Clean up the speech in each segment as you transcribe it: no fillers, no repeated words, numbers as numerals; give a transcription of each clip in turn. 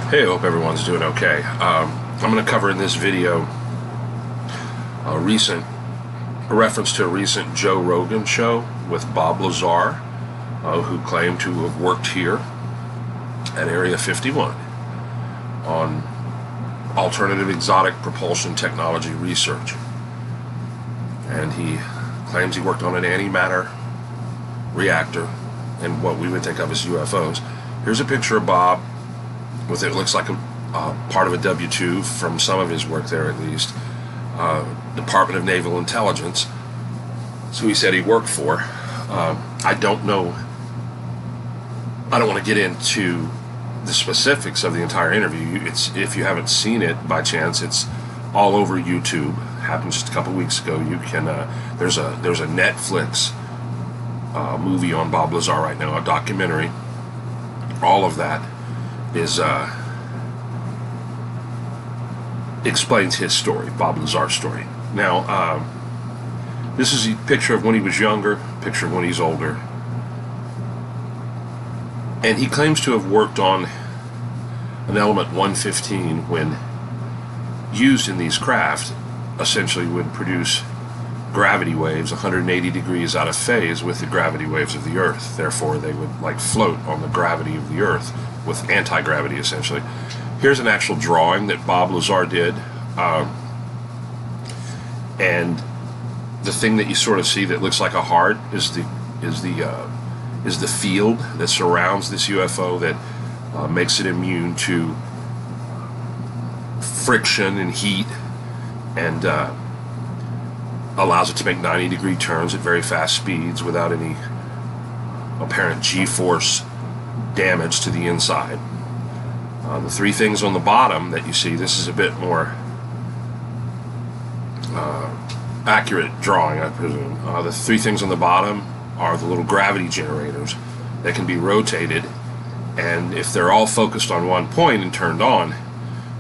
Hey, I hope everyone's doing okay. I'm going to cover in this video a reference to a recent Joe Rogan show with Bob Lazar, who claimed to have worked here at Area 51 on alternative exotic propulsion technology research. And he claims he worked on an antimatter reactor and what we would think of as UFOs. Here's a picture of Bob with it looks like a part of a W-2 from some of his work there, at least. Department of Naval Intelligence. So he said he worked for. I don't know. I don't want to get into the specifics of the entire interview. If you haven't seen it by chance, it's all over YouTube. Happened just a couple weeks ago. You can there's a Netflix movie on Bob Lazar right now, a documentary. All of that is explains his story, Bob Lazar's story. Now, this is a picture of when he was younger, picture of when he's older, and he claims to have worked on an element 115 when used in these craft. Essentially, would produce gravity waves 180 degrees out of phase with the gravity waves of the Earth. Therefore, they would like float on the gravity of the Earth with anti-gravity, essentially. Here's an actual drawing that Bob Lazar did, and the thing that you sort of see that looks like a heart is the field that surrounds this UFO that makes it immune to friction and heat, and allows it to make 90-degree turns at very fast speeds without any apparent G-force damage to the inside. The three things on the bottom that you see, this is a bit more accurate drawing, I presume. The three things on the bottom are the little gravity generators that can be rotated, and if they're all focused on one point and turned on,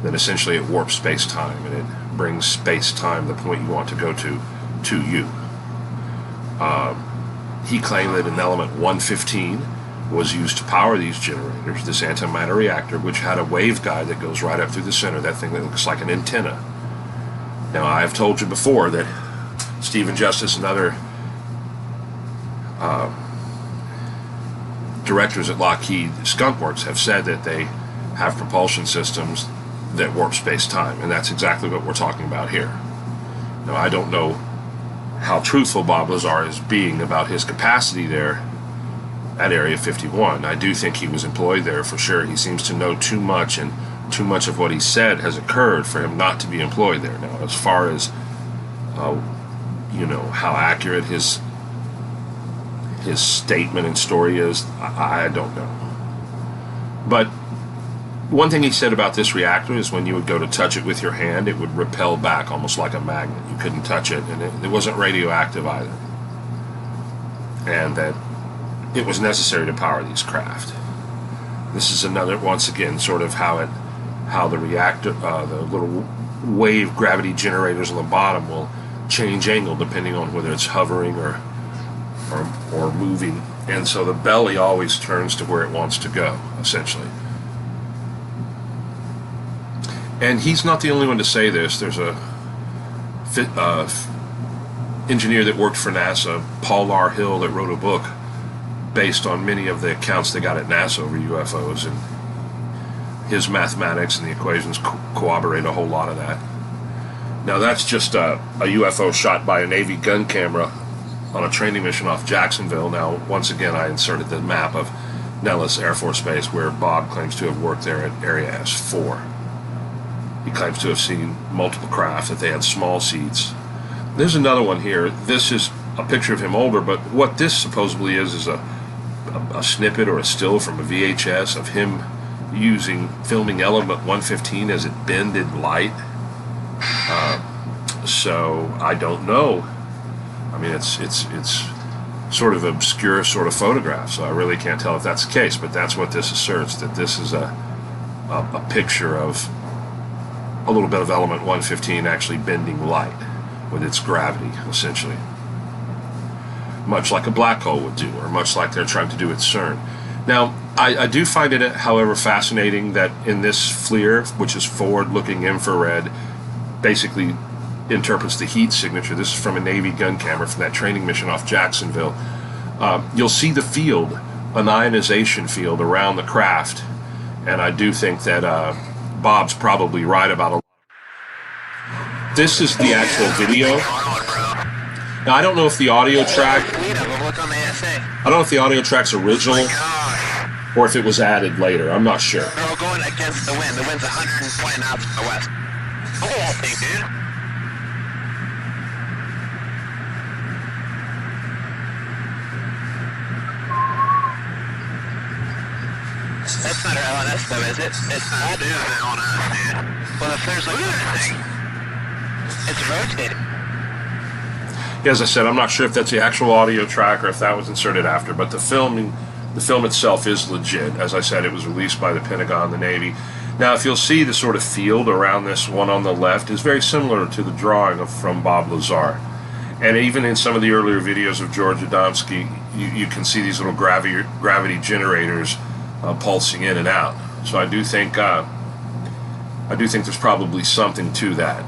then essentially it warps space-time, and it brings space-time, the point you want to go to you. He claimed that an element 115 was used to power these generators, this antimatter reactor, which had a waveguide that goes right up through the center, that thing that looks like an antenna. Now, I've told you before that Stephen Justice and other directors at Lockheed Skunk Works have said that they have propulsion systems that warp space-time, and that's exactly what we're talking about here. Now, I don't know how truthful Bob Lazar is being about his capacity there at Area 51. I do think he was employed there for sure. He seems to know too much, and too much of what he said has occurred for him not to be employed there. Now, as far as how accurate his statement and story is, I don't know. But one thing he said about this reactor is when you would go to touch it with your hand, it would repel back almost like a magnet. You couldn't touch it, and it wasn't radioactive either. And that it was necessary to power these craft. This is another, once again, sort of how the reactor, the little wave gravity generators on the bottom will change angle depending on whether it's hovering or moving, and so the belly always turns to where it wants to go, essentially. And he's not the only one to say this. There's a engineer that worked for NASA, Paul R. Hill, that wrote a book based on many of the accounts they got at NASA over UFOs, and his mathematics and the equations corroborate a whole lot of that. Now, that's just a UFO shot by a Navy gun camera on a training mission off Jacksonville. Now, once again, I inserted the map of Nellis Air Force Base, where Bob claims to have worked there at Area S4. He claims to have seen multiple craft, that they had small seats. There's another one here. This is a picture of him older, but what this supposedly is a snippet or a still from a VHS of him filming element 115 as it bended light. So I don't know. I mean, it's sort of obscure sort of photograph, so I really can't tell if that's the case, but that's what this asserts, that this is a picture of a little bit of element 115 actually bending light with its gravity, essentially. Much like a black hole would do, or much like they're trying to do at CERN. Now, I do find it, however, fascinating that in this FLIR, which is forward-looking infrared, basically interprets the heat signature. This is from a Navy gun camera from that training mission off Jacksonville. You'll see the field, an ionization field around the craft, and I do think that Bob's probably right about a lot. This is the actual video. Now, I don't know if the audio track, I don't know if the audio track's original or if it was added later. I'm not sure. We're going against the wind. The wind's 120 knots to the west. Look at that thing, dude. That's not our LNS though, is it? It's not. That is an LNS, dude. Well, if there's like anything, it's rotating. Yeah, as I said, I'm not sure if that's the actual audio track or if that was inserted after, but the film itself is legit. As I said, it was released by the Pentagon, the Navy. Now, if you'll see the sort of field around this one on the left is very similar to the drawing from Bob Lazar. And even in some of the earlier videos of George Adamski, you can see these little gravity generators pulsing in and out. So I do think there's probably something to that.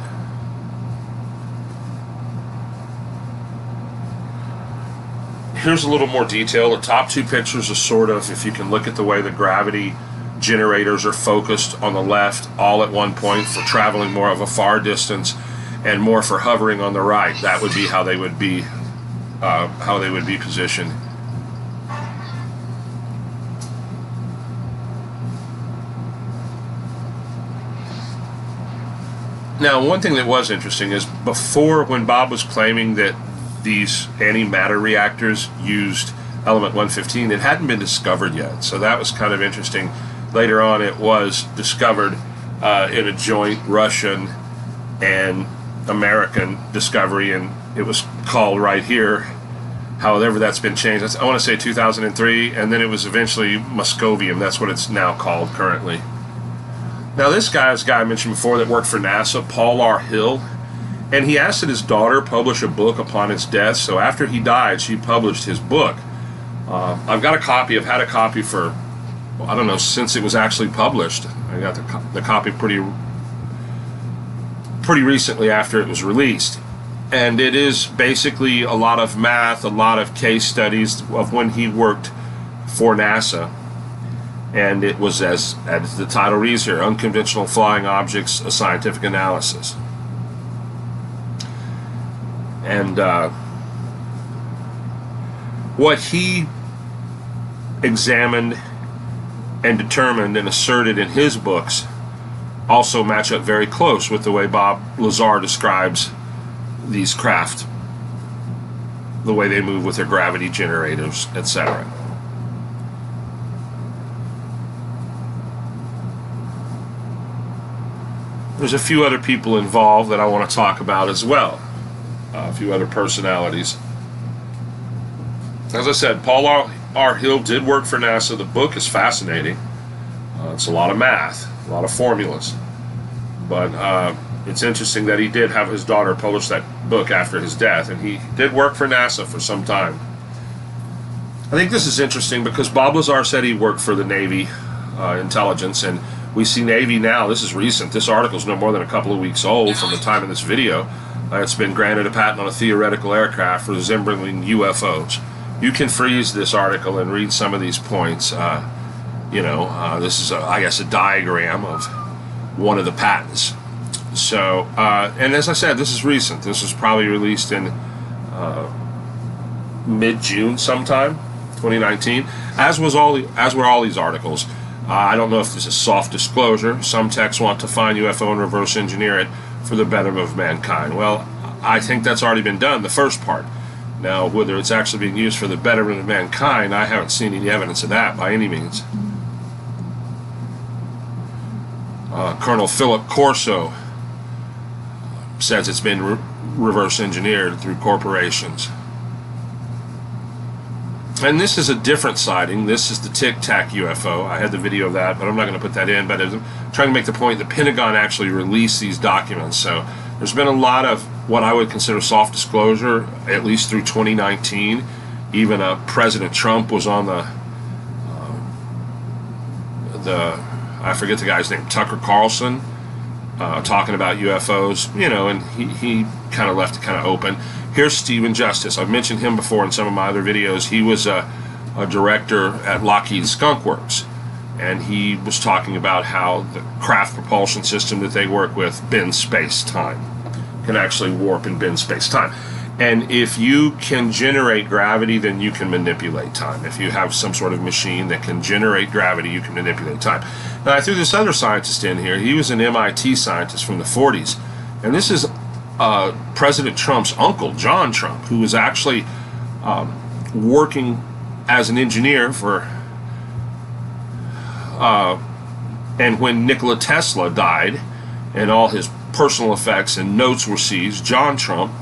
Here's a little more detail. The top two pictures are sort of, if you can look at the way the gravity generators are focused on the left, all at one point for traveling more of a far distance, and more for hovering on the right. That would be how they would be positioned. Now, one thing that was interesting is before, when Bob was claiming that these antimatter reactors used element 115, it hadn't been discovered yet. So that was kind of interesting. Later on, it was discovered in a joint Russian and American discovery, and it was called right here. However, that's been changed. I want to say 2003, and then it was eventually Moscovium. That's what it's now called currently. Now, this guy is a guy I mentioned before that worked for NASA, Paul R. Hill. And he asked that his daughter publish a book upon his death. So after he died, she published his book. I've got a copy. I've had a copy for, I don't know, since it was actually published. I got the copy pretty recently after it was released. And it is basically a lot of math, a lot of case studies of when he worked for NASA. And it was, as the title reads here, Unconventional Flying Objects, a Scientific Analysis. And what he examined and determined and asserted in his books also match up very close with the way Bob Lazar describes these craft, the way they move with their gravity generators, etc. There's a few other people involved that I want to talk about as well. A few other personalities. As I said, Paul R. Hill did work for NASA. The book is fascinating. It's a lot of math, a lot of formulas. But it's interesting that he did have his daughter publish that book after his death, and he did work for NASA for some time. I think this is interesting because Bob Lazar said he worked for the Navy intelligence, and we see Navy now. This is recent. This article is no more than a couple of weeks old from the time of this video. It's been granted a patent on a theoretical aircraft for resembling UFOs. You can freeze this article and read some of these points. This is, I guess, a diagram of one of the patents. So, and as I said, this is recent. This was probably released in mid-June sometime, 2019. As were all these articles. I don't know if this is soft disclosure. Some techs want to find UFO and reverse engineer it for the betterment of mankind. Well, I think that's already been done, the first part. Now, whether it's actually being used for the betterment of mankind, I haven't seen any evidence of that by any means. Colonel Philip Corso says it's been reverse engineered through corporations. And this is a different sighting. This is the Tic Tac UFO. I had the video of that, but I'm not going to put that in. But I'm trying to make the point, the Pentagon actually released these documents. So there's been a lot of what I would consider soft disclosure, at least through 2019. Even President Trump was on the I forget the guy's name, Tucker Carlson, talking about UFOs, you know, and he kind of left it kind of open. Here's Stephen Justice. I've mentioned him before in some of my other videos. He was a director at Lockheed Skunk Works, and he was talking about how the craft propulsion system that they work with bends space-time, can actually warp and bend space-time. And if you can generate gravity, then you can manipulate time. If you have some sort of machine that can generate gravity, you can manipulate time. Now, I threw this other scientist in here. He was an MIT scientist from the 40s. And this is President Trump's uncle, John Trump, who was actually working as an engineer for... and when Nikola Tesla died and all his personal effects and notes were seized, John Trump,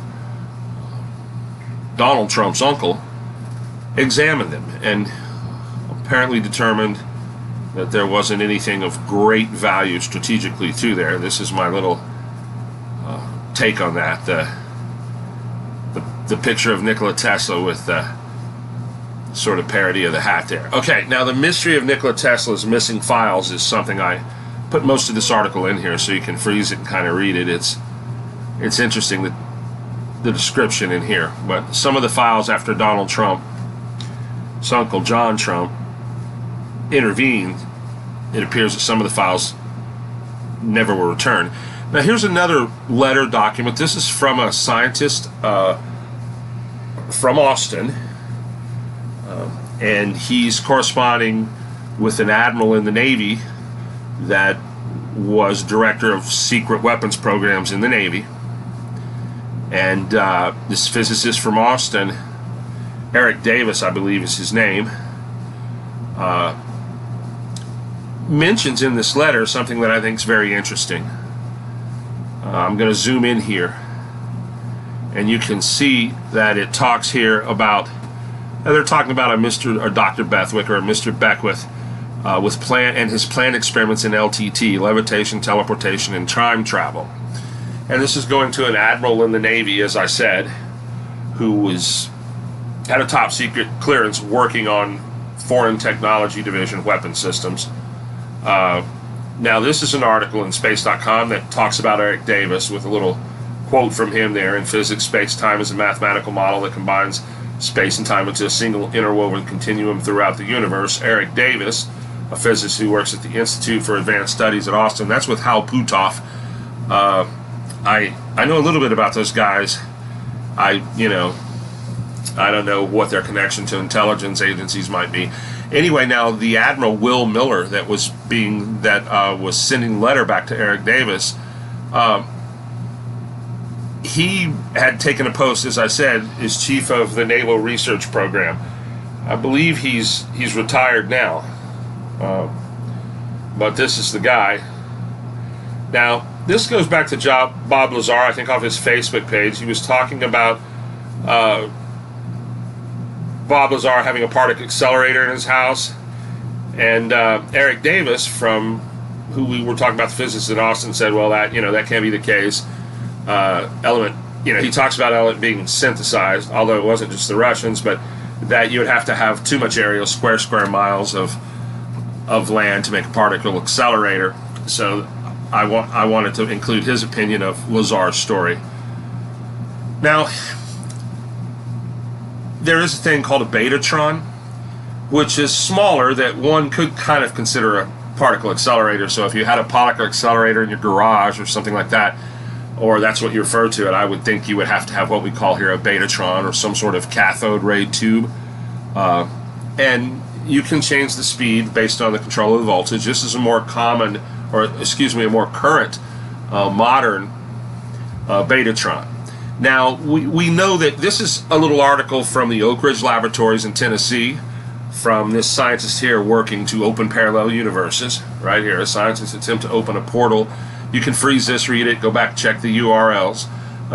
Donald Trump's uncle, examined them and apparently determined that there wasn't anything of great value strategically through there. This is my little take on that. The picture of Nikola Tesla with the sort of parody of the hat there. Okay, now the mystery of Nikola Tesla's missing files is something I put most of this article in here so you can freeze it and kind of read it. It's interesting that the description in here, but some of the files after Donald Trump's uncle John Trump intervened, it appears that some of the files never were returned. Now here's another letter document. This is from a scientist from Austin, and he's corresponding with an admiral in the Navy that was director of secret weapons programs in the Navy. And this physicist from Austin, Eric Davis, I believe is his name, mentions in this letter something that I think is very interesting. I'm going to zoom in here, and you can see that it talks here about, they're talking about a Mr. or Dr. Bethwick or a Mr. Beckwith with his planned experiments in LTT, levitation, teleportation, and time travel. And this is going to an admiral in the Navy, as I said, who had a top secret clearance working on Foreign Technology Division weapon systems. Now, this is an article in space.com that talks about Eric Davis with a little quote from him there. In physics, space-time is a mathematical model that combines space and time into a single interwoven continuum throughout the universe. Eric Davis, a physicist who works at the Institute for Advanced Studies at Austin, that's with Hal Puthoff. I know a little bit about those guys. I don't know what their connection to intelligence agencies might be. Anyway, now the Admiral Will Miller that was sending a letter back to Eric Davis, he had taken a post, as I said, as chief of the Naval Research Program. I believe he's retired now, but this is the guy. Now, this goes back to Bob Lazar, I think, off his Facebook page. He was talking about Bob Lazar having a particle accelerator in his house, and Eric Davis, from who we were talking about, the physicist in Austin, said, well, that can't be the case. Element, he talks about element being synthesized, although it wasn't just the Russians, but that you would have to have too much area, square miles of land to make a particle accelerator. So I wanted to include his opinion of Lazar's story. Now, there is a thing called a betatron, which is smaller, that one could kind of consider a particle accelerator. So if you had a particle accelerator in your garage or something like that, or that's what you refer to it, I would think you would have to have what we call here a betatron, or some sort of cathode ray tube. And you can change the speed based on the control of the voltage. This is a more common, a more current, modern betatron. Now, we know that this is a little article from the Oak Ridge Laboratories in Tennessee, from this scientist here working to open parallel universes. Right here, a scientist attempt to open a portal. You can freeze this, read it, go back, check the URLs.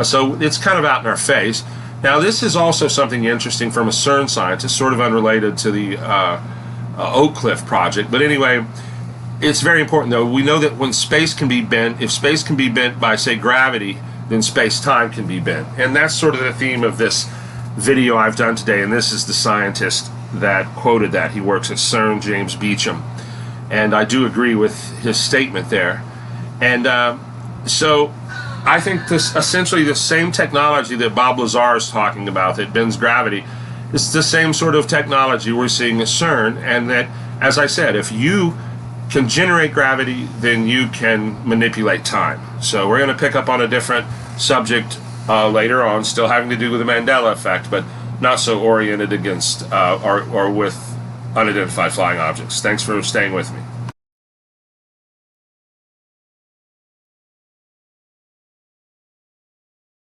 So it's kind of out in our face. Now, this is also something interesting from a CERN scientist, sort of unrelated to the Oak Cliff project. But anyway, it's very important, though. We know that when space can be bent, if space can be bent by, say, gravity, then space-time can be bent. And that's sort of the theme of this video I've done today. And this is the scientist that quoted that. He works at CERN, James Beecham. And I do agree with his statement there. And so I think this essentially the same technology that Bob Lazar is talking about that bends gravity is the same sort of technology we're seeing at CERN. And that, as I said, if you can generate gravity, then you can manipulate time. So we're going to pick up on a different subject later on, still having to do with the Mandela effect, but not so oriented against or with unidentified flying objects. Thanks for staying with me.